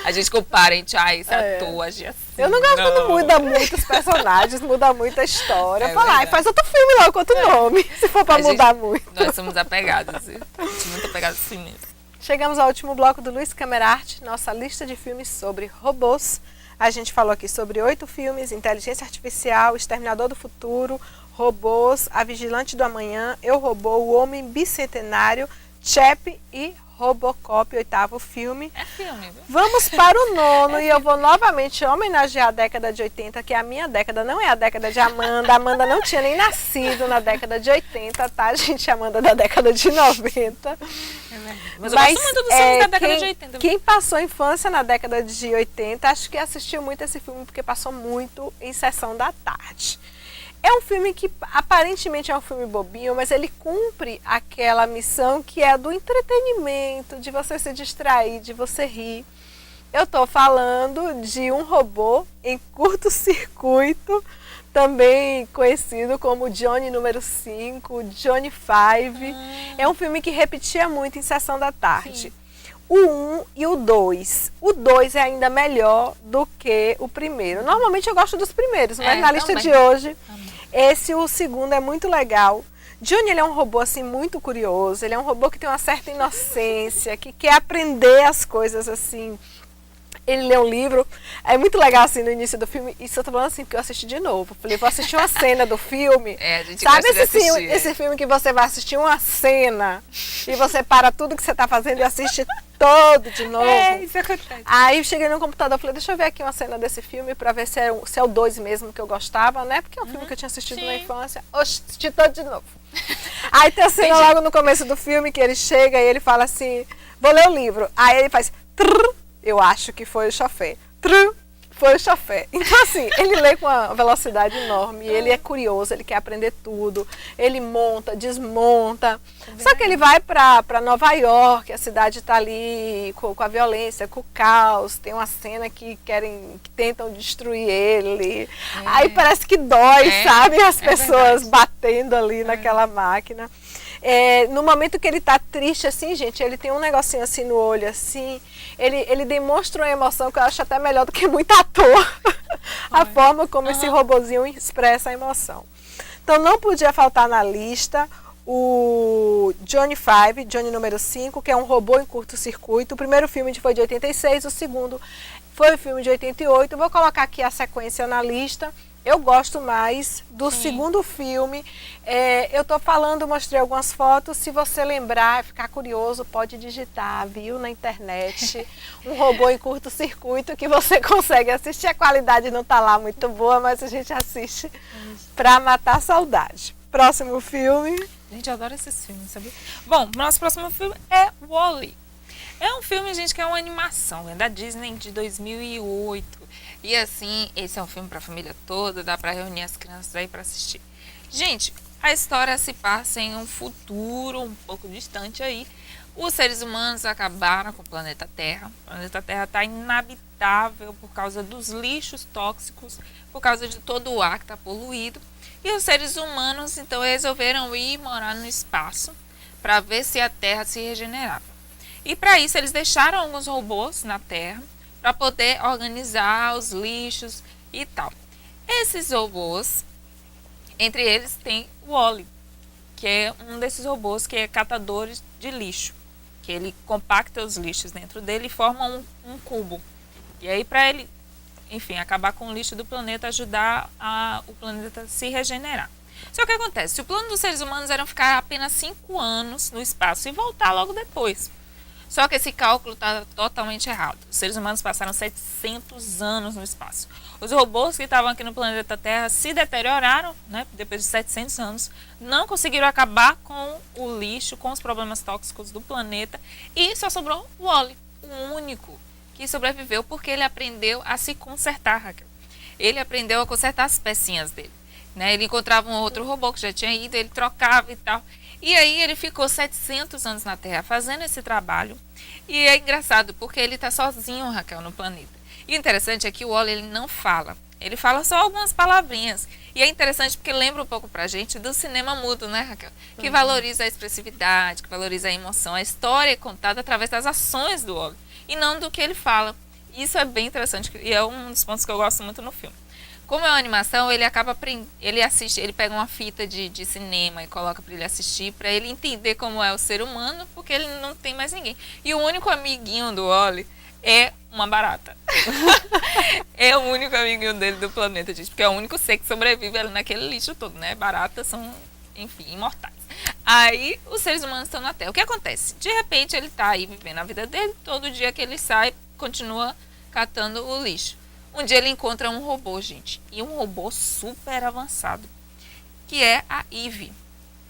A gente compara, a gente, esse ator agia assim. Eu não gosto quando muda muito os personagens, muda muito a história. Verdade. Faz outro filme logo com outro nome, se for pra mudar muito. Nós somos apegados, a gente é muito apegado assim mesmo. Chegamos ao último bloco do Luiz Camerart, nossa lista de filmes sobre robôs. A gente falou aqui sobre 8 filmes: Inteligência Artificial, Exterminador do Futuro, Robôs, A Vigilante do Amanhã, Eu, Robô, O Homem Bicentenário, Chap e Robocop, 8º filme. É filme, viu? Vamos para o 9º e eu vou novamente homenagear a década de 80, que é a minha década, não é a década de Amanda. A Amanda não tinha nem nascido na década de 80, tá, gente? Amanda da década de 90. É verdade. Mas eu gosto muito dos filmes da década de 80. Quem passou a infância na década de 80, acho que assistiu muito esse filme, porque passou muito em sessão da tarde. É um filme que aparentemente é um filme bobinho, mas ele cumpre aquela missão que é do entretenimento, de você se distrair, de você rir. Eu estou falando de Um Robô em Curto-Circuito, também conhecido como Johnny número 5, Johnny 5. É um filme que repetia muito em sessão da tarde. Sim. O 1 e o 2. O 2 é ainda melhor do que o primeiro. Normalmente eu gosto dos primeiros, mas na lista de hoje, o segundo é muito legal. Johnny, ele é um robô assim muito curioso, ele é um robô que tem uma certa inocência, que quer aprender as coisas assim. Ele lê um livro, é muito legal assim no início do filme, isso eu tô falando assim porque eu assisti de novo. Falei, vou assistir uma cena do filme. A gente sabe esse filme que você vai assistir uma cena e você para tudo que você tá fazendo e assiste todo de novo? Isso acontece. Aí eu cheguei no computador e falei, deixa eu ver aqui uma cena desse filme pra ver se é o 2 mesmo que eu gostava, né? Porque é um filme que eu tinha assistido na infância. Assisti todo de novo. Aí tem a cena logo no começo do filme que ele chega e ele fala assim, vou ler o livro. Aí ele faz trrr, eu acho que foi o chofé. Trrr, foi o chofé. Então assim, ele lê com uma velocidade enorme, ele é curioso, ele quer aprender tudo, ele monta, desmonta. Só que ele vai para Nova York, a cidade está ali com a violência, com o caos, tem uma cena que tentam destruir ele. Aí parece que dói, sabe? As pessoas batendo ali naquela máquina. No momento que ele tá triste assim, gente, ele tem um negocinho assim no olho, assim, ele demonstra uma emoção que eu acho até melhor do que muito ator, a forma como esse robozinho expressa a emoção. Então não podia faltar na lista o Johnny 5, Johnny número 5, que é um robô em curto-circuito. O primeiro filme foi de 86, o segundo foi o filme de 88. Vou colocar aqui a sequência na lista. Eu gosto mais do segundo filme. Eu tô falando, mostrei algumas fotos. Se você lembrar, ficar curioso, pode digitar, viu, na internet. Um robô em curto-circuito que você consegue assistir. A qualidade não tá lá muito boa, mas a gente assiste pra matar a saudade. Próximo filme. A gente adora esses filmes, sabe? Bom, nosso próximo filme é Wall-E. É um filme, gente, que é uma animação, é da Disney de 2008. E assim, esse é um filme para a família toda, dá para reunir as crianças aí para assistir. Gente, a história se passa em um futuro um pouco distante aí. Os seres humanos acabaram com o planeta Terra. O planeta Terra está inabitável por causa dos lixos tóxicos, por causa de todo o ar que está poluído. E os seres humanos, então, resolveram ir morar no espaço para ver se a Terra se regenerava. E para isso eles deixaram alguns robôs na Terra para poder organizar os lixos e tal. Esses robôs, entre eles tem o Wall-E, que é um desses robôs que é catador de lixo, que ele compacta os lixos dentro dele e forma um cubo. E aí para ele, enfim, acabar com o lixo do planeta, ajudar o planeta a se regenerar. Só que acontece, o plano dos seres humanos era ficar apenas 5 anos no espaço e voltar logo depois. Só que esse cálculo está totalmente errado. Os seres humanos passaram 700 anos no espaço. Os robôs que estavam aqui no planeta Terra se deterioraram, né, depois de 700 anos, não conseguiram acabar com o lixo, com os problemas tóxicos do planeta, e só sobrou o Wall-E, o único que sobreviveu porque ele aprendeu a se consertar, Raquel. Ele aprendeu a consertar as pecinhas dele. Né? Ele encontrava um outro robô que já tinha ido, ele trocava e tal. E aí ele ficou 700 anos na Terra fazendo esse trabalho. E é engraçado porque ele está sozinho, Raquel, no planeta. E o interessante é que o Wall-E ele não fala. Ele fala só algumas palavrinhas. E é interessante porque lembra um pouco pra gente do cinema mudo, né, Raquel? Que valoriza a expressividade, que valoriza a emoção. A história é contada através das ações do Wally e não do que ele fala. Isso é bem interessante e é um dos pontos que eu gosto muito no filme. Como é uma animação, ele acaba ele assiste, ele pega uma fita de cinema e coloca para ele assistir, para ele entender como é o ser humano, porque ele não tem mais ninguém. E o único amiguinho do Wally é uma barata. É o único amiguinho dele do planeta, gente, porque é o único ser que sobrevive ali naquele lixo todo, né? Baratas são, enfim, imortais. Aí os seres humanos estão na Terra. O que acontece? De repente ele tá aí vivendo a vida dele, todo dia que ele sai, continua catando o lixo. Um dia ele encontra um robô, gente, e um robô super avançado, que é a Eve.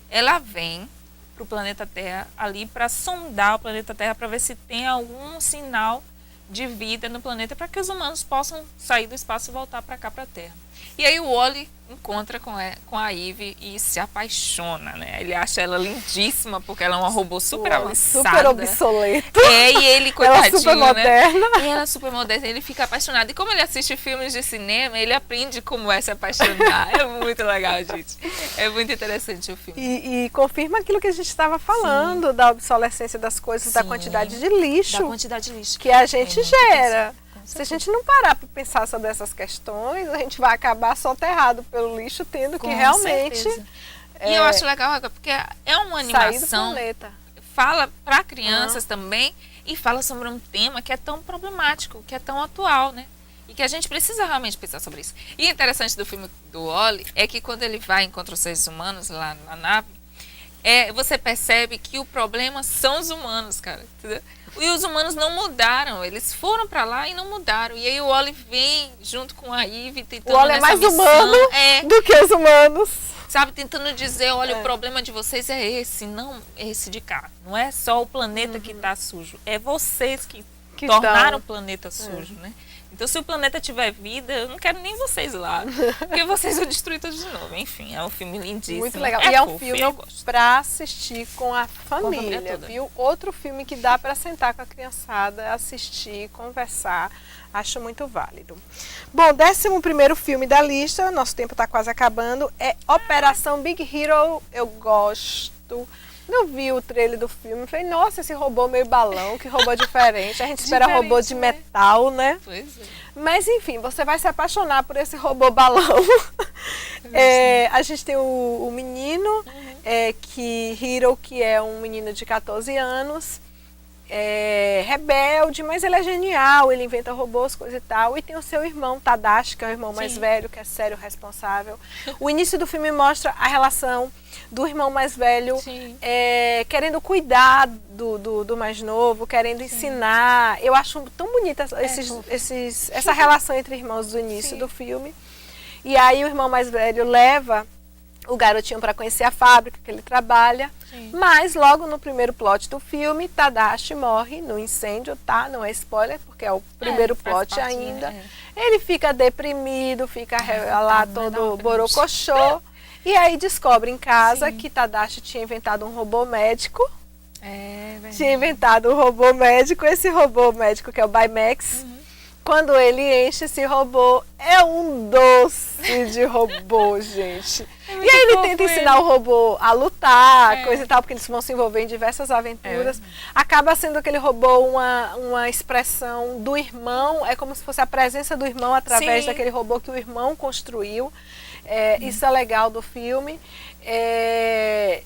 Ela vem pro planeta Terra ali para sondar o planeta Terra para ver se tem algum sinal de vida no planeta para que os humanos possam sair do espaço e voltar para cá, para a Terra. E aí o Wally encontra com a Eve e se apaixona, né? Ele acha ela lindíssima porque ela é uma robô super avançada. Super obsoleta. E ele, coitadinho, ela é super moderna. Né? E ela é super moderna, ele fica apaixonado. E como ele assiste filmes de cinema, ele aprende como é se apaixonar. É muito legal, gente. É muito interessante o filme. E confirma aquilo que a gente estava falando, da obsolescência das coisas, da quantidade de lixo. Da quantidade de lixo. Que a gente gera. Se a gente não parar para pensar sobre essas questões, a gente vai acabar soterrado pelo lixo, tendo que realmente... E eu acho legal, porque é uma animação, fala para crianças também, e fala sobre um tema que é tão problemático, que é tão atual, né? E que a gente precisa realmente pensar sobre isso. E o interessante do filme do Wally é que quando ele vai e encontra os seres humanos lá na nave, você percebe que o problema são os humanos, cara, entendeu? E os humanos não mudaram, eles foram pra lá e não mudaram. E aí o Wally vem junto com a Eve tentando o Wally é mais humano do que os humanos. Sabe, tentando dizer, olha, o problema de vocês é esse, não esse de cá. Não é só o planeta que tá sujo, é vocês que tornaram o planeta sujo, né? Então, se o planeta tiver vida, eu não quero nem vocês lá, porque vocês vão destruir tudo de novo. Enfim, é um filme lindíssimo. Muito legal. E é um filme para assistir com a família, viu? Outro filme que dá para sentar com a criançada, assistir, conversar. Acho muito válido. Bom, 11º filme da lista, nosso tempo está quase acabando, é Operação Big Hero. Eu gosto. Eu vi o trailer do filme, falei, nossa, esse robô meio balão, que robô diferente. A gente espera robô de metal, né? Pois é. Mas enfim, você vai se apaixonar por esse robô balão. A gente tem o menino, Hiro, que é um menino de 14 anos, rebelde, mas ele é genial, ele inventa robôs, coisa e tal. E tem o seu irmão, Tadashi, que é o irmão mais velho, que é sério, responsável. O início do filme mostra a relação do irmão mais velho, querendo cuidar do mais novo, querendo ensinar. Eu acho tão bonita essa relação entre irmãos do início do filme. E aí o irmão mais velho leva o garotinho para conhecer a fábrica que ele trabalha. Mas logo no primeiro plot do filme, Tadashi morre no incêndio, tá? Não é spoiler, porque é o primeiro plot ainda. Ele fica deprimido, fica lá todo borocochô. E aí descobre em casa que Tadashi tinha inventado um robô médico. Tinha inventado um robô médico. Esse robô médico, que é o Baymax, quando ele enche esse robô, é um doce de robô, gente. E aí ele tenta ensinar o robô a lutar, coisa e tal, porque eles vão se envolver em diversas aventuras. Acaba sendo aquele robô uma expressão do irmão, é como se fosse a presença do irmão através daquele robô que o irmão construiu. Isso é legal do filme.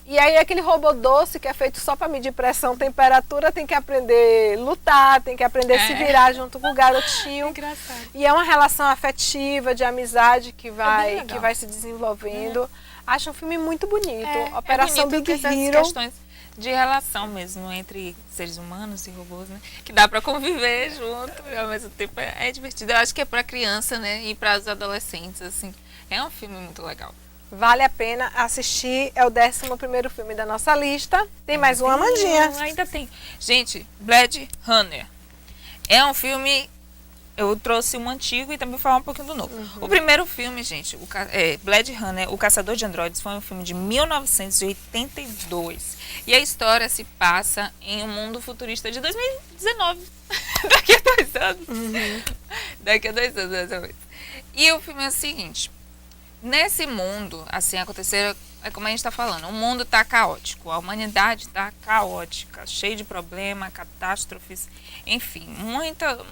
E aí aquele robô doce que é feito só para medir pressão, temperatura, tem que aprender a lutar, tem que aprender a se virar junto com o garotinho. Engraçado. E é uma relação afetiva, de amizade que vai se desenvolvendo. Acho um filme muito bonito. Operação Big Hero. Questões de relação mesmo entre seres humanos e robôs, né? Que dá para conviver junto e ao mesmo tempo é divertido. Eu acho que é para criança, né? E para os adolescentes, assim. É um filme muito legal. Vale a pena assistir, é o 11º filme da nossa lista. Tem mais uma, Amandinha? Ainda tem. Gente, Blade Runner. É um filme, eu trouxe um antigo e também vou falar um pouquinho do novo. O primeiro filme, gente, Blade Runner, O Caçador de Androides, foi um filme de 1982. E a história se passa em um mundo futurista de 2019. Daqui a 2 anos. Daqui a 2 anos, mais ou menos. E o filme é o seguinte, nesse mundo, assim, aconteceram, é como a gente está falando, o mundo está caótico, a humanidade está caótica, cheio de problemas, catástrofes, enfim,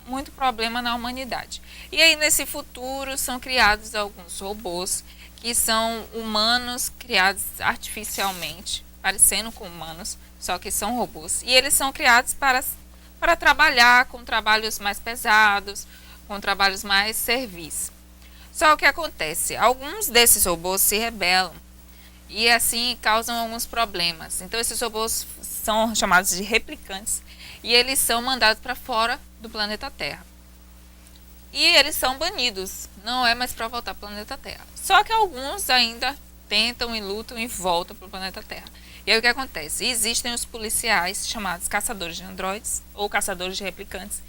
muito problema na humanidade. E aí, nesse futuro, são criados alguns robôs que são humanos criados artificialmente, parecendo com humanos, só que são robôs. E eles são criados para trabalhar com trabalhos mais pesados, com trabalhos mais servis. Só que acontece, alguns desses robôs se rebelam e assim causam alguns problemas. Então esses robôs são chamados de replicantes e eles são mandados para fora do planeta Terra. E eles são banidos, não é mais para voltar para o planeta Terra. Só que alguns ainda tentam e lutam e voltam para o planeta Terra. E aí o que acontece? Existem os policiais chamados caçadores de androides ou caçadores de replicantes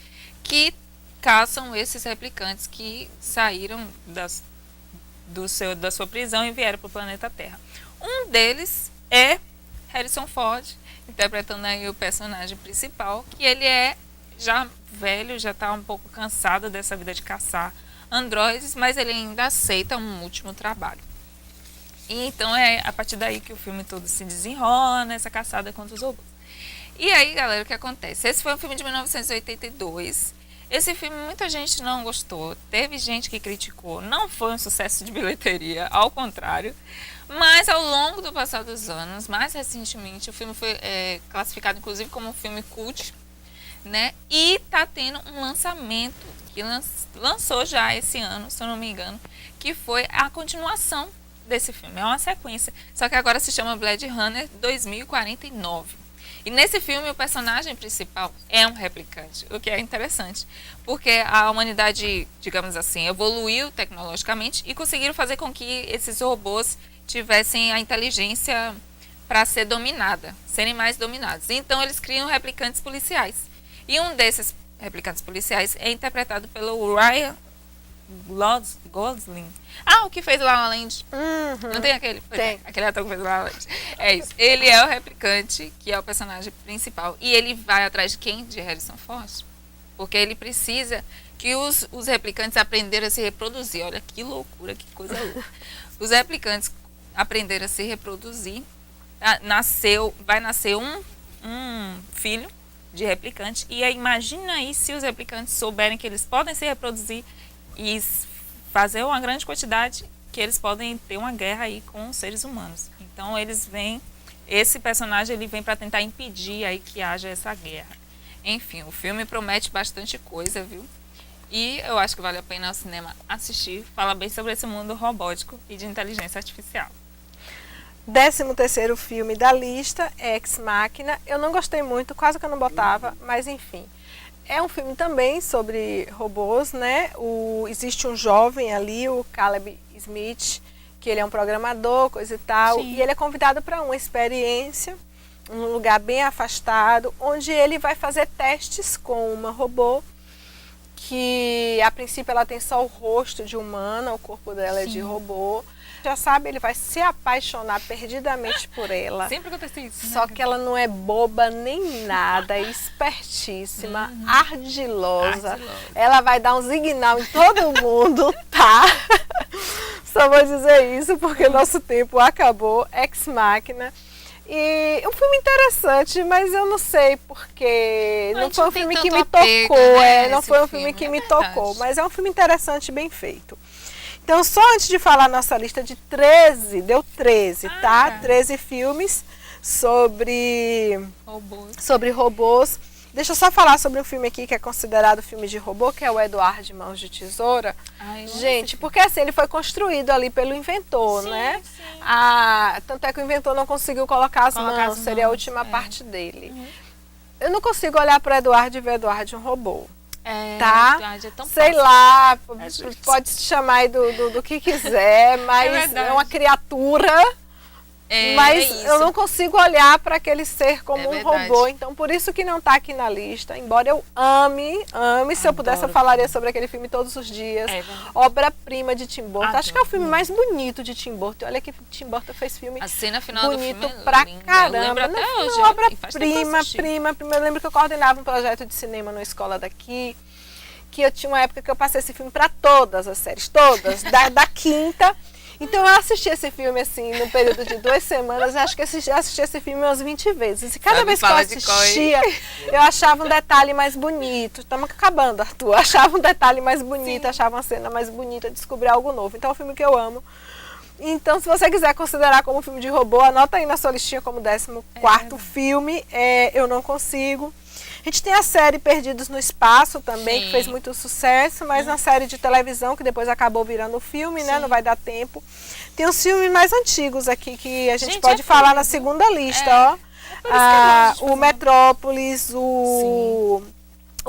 que caçam esses replicantes que saíram da sua prisão e vieram para o planeta Terra. Um deles é Harrison Ford, interpretando aí o personagem principal, que ele é já velho, já está um pouco cansado dessa vida de caçar androides, mas ele ainda aceita um último trabalho. E então é a partir daí que o filme todo se desenrola nessa caçada contra os robôs. E aí, galera, o que acontece? Esse foi um filme de 1982. Esse filme muita gente não gostou, teve gente que criticou, não foi um sucesso de bilheteria, ao contrário. Mas ao longo do passar dos anos, mais recentemente, o filme foi classificado inclusive como um filme cult, né? E está tendo um lançamento que lançou já esse ano, se eu não me engano, que foi a continuação desse filme. É uma sequência, só que agora se chama Blade Runner 2049. E nesse filme o personagem principal é um replicante, o que é interessante, porque a humanidade, digamos assim, evoluiu tecnologicamente e conseguiram fazer com que esses robôs tivessem a inteligência para ser dominada, serem mais dominados. Então eles criam replicantes policiais. E um desses replicantes policiais é interpretado pelo Ryan Gosling. O que fez La La Land. Não tem aquele? Tem. Aquele ator que fez La La Land. É isso. Ele é o replicante, que é o personagem principal. E ele vai atrás de quem? De Harrison Ford. Porque ele precisa que os replicantes aprenderam a se reproduzir. Olha que loucura, que coisa louca. Os replicantes aprenderam a se reproduzir. Vai nascer um filho de replicante. E aí, imagina aí se os replicantes souberem que eles podem se reproduzir e fazer uma grande quantidade, que eles podem ter uma guerra aí com os seres humanos. Então esse personagem ele vem para tentar impedir aí que haja essa guerra. Enfim, o filme promete bastante coisa, viu? E eu acho que vale a pena ao cinema assistir. Fala bem sobre esse mundo robótico e de inteligência artificial. 13º filme da lista é Ex Machina. Eu não gostei muito, quase que eu não botava, mas enfim. É um filme também sobre robôs, né? Existe um jovem ali, o Caleb Smith, que ele é um programador, coisa e tal. Sim. E ele é convidado para uma experiência, num lugar bem afastado, onde ele vai fazer testes com uma robô, que a princípio ela tem só o rosto de humana, o corpo dela Sim. é de robô. Já sabe, ele vai se apaixonar perdidamente por ela. Sempre acontece isso. Só que ela não é boba nem nada, é espertíssima, ardilosa. Ela vai dar um signal em todo mundo, tá? Só vou dizer isso porque nosso tempo acabou. Ex Machina. E um filme interessante, mas eu não sei porque não foi um filme que me tocou. Não foi um filme que me tocou, mas é um filme interessante, bem feito. Então, só antes de falar a nossa lista de 13, deu 13, tá? 13 filmes sobre robôs. Deixa eu só falar sobre um filme aqui que é considerado filme de robô, que é o Edward Mãos de Tesoura. Gente, porque assim, ele foi construído ali pelo inventor, né? Sim. Tanto é que o inventor não conseguiu colocar as mãos, seria a última parte dele. Eu não consigo olhar para o Edward e ver o Edward um robô. Tá? É tão sei fácil. Lá, pode se chamar aí do que quiser, mas é uma criatura, mas eu não consigo olhar para aquele ser como um robô, então por isso que não está aqui na lista, embora eu ame, se eu pudesse eu falaria sobre aquele filme todos os dias, obra-prima de Tim Burton, acho que é o filme mais bonito de Tim Burton, olha que Tim Burton fez filme a cena final bonito do filme pra linda. caramba, Não, obra-prima, eu lembro que eu coordenava um projeto de cinema numa escola daqui, que eu tinha uma época que eu passei esse filme para todas as séries, todas, da quinta. Então eu assisti esse filme assim, no período de 2 semanas, acho que assisti esse filme umas 20 vezes. E cada vez que eu assistia, eu achava um detalhe mais bonito. Estamos acabando, Arthur. Achava um detalhe mais bonito, achava uma cena mais bonita, descobrir algo novo. Então é um filme que eu amo. Então, se você quiser considerar como filme de robô, anota aí na sua listinha como 14º filme. Eu Não Consigo. A gente tem a série Perdidos no Espaço também, que fez muito sucesso, mas na série de televisão, que depois acabou virando filme, né? Não vai dar tempo. Tem os filmes mais antigos aqui, que a gente pode falar na segunda lista, ó. O Metrópolis, o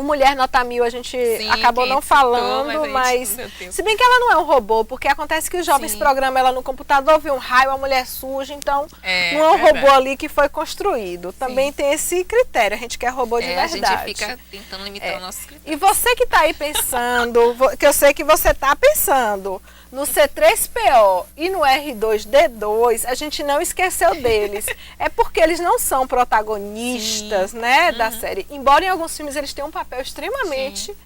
Mulher Nota 1000 a gente acabou não falando, mas se bem que ela não é um robô, porque acontece que os jovens programam ela no computador, vê um raio, a mulher surge, então não é um robô ali que foi construído. Também tem esse critério, a gente quer robô de verdade. A gente fica tentando limitar o nosso critério. E você que está aí pensando, que eu sei que você está pensando, no C3PO e no R2D2, a gente não esqueceu deles. É porque eles não são protagonistas, né, da série. Embora em alguns filmes eles tenham um papel extremamente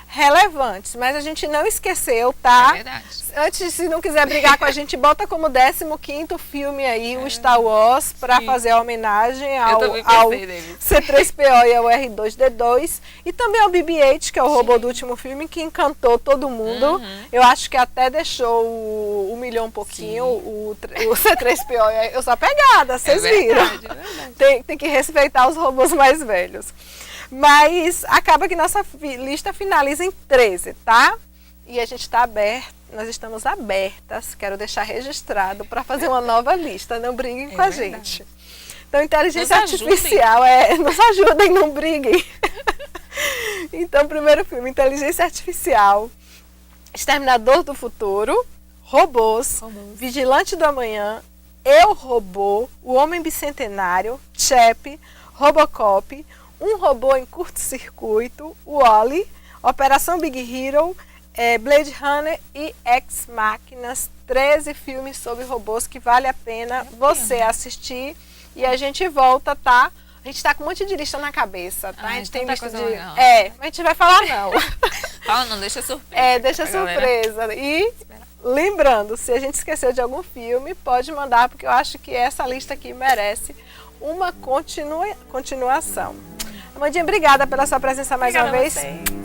relevante. Mas a gente não esqueceu, tá? É verdade. Antes, se não quiser brigar com a gente, bota como 15º filme aí o Star Wars, para fazer a homenagem ao C3PO e ao R2D2. E também ao BB-8, que é o robô do último filme, que encantou todo mundo. Eu acho que até deixou o milhão um pouquinho, o C3PO. Eu sou apegada, vocês viram. Tem que respeitar os robôs mais velhos. Mas acaba que nossa lista finaliza em 13, tá? E a gente está aberto, nós estamos abertas, quero deixar registrado para fazer uma nova lista, não briguem com a gente. Então, inteligência artificial, nos ajudem, não briguem. Então, primeiro filme, inteligência artificial, Exterminador do Futuro, Robôs, Vigilante do Amanhã, Eu, Robô, O Homem Bicentenário, Chap, Robocop, Um Robô em Curto-Circuito, Wall-E, Operação Big Hero, Blade Runner e Ex Máquinas. 13 filmes sobre robôs que vale a pena você assistir. E a gente volta, tá? A gente tá com um monte de lista na cabeça, tá? A gente tem lista de... Legal. Mas a gente vai falar não. Fala não, deixa surpresa. Deixa surpresa. E lembrando, se a gente esqueceu de algum filme, pode mandar, porque eu acho que essa lista aqui merece uma continuação. Amandinha, obrigada pela sua presença mais uma vez.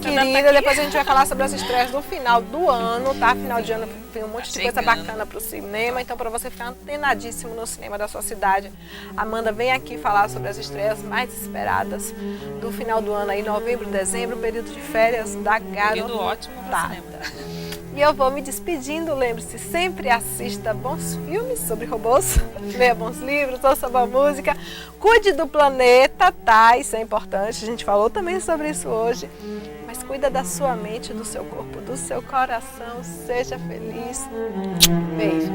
Querida, depois a gente vai falar sobre as estreias do final do ano, tá? Final de ano tem um monte de coisa bacana pro cinema, então para você ficar antenadíssimo no cinema da sua cidade, Amanda vem aqui falar sobre as estreias mais esperadas do final do ano aí, novembro, dezembro, período de férias da garotada. Período ótimo pro cinema. E eu vou me despedindo, lembre-se, sempre assista bons filmes sobre robôs, leia bons livros, ouça boa música, cuide do planeta, tá? Isso é importante, a gente falou também sobre isso hoje, mas cuida da sua mente, do seu corpo, do seu coração, seja feliz. Beijo.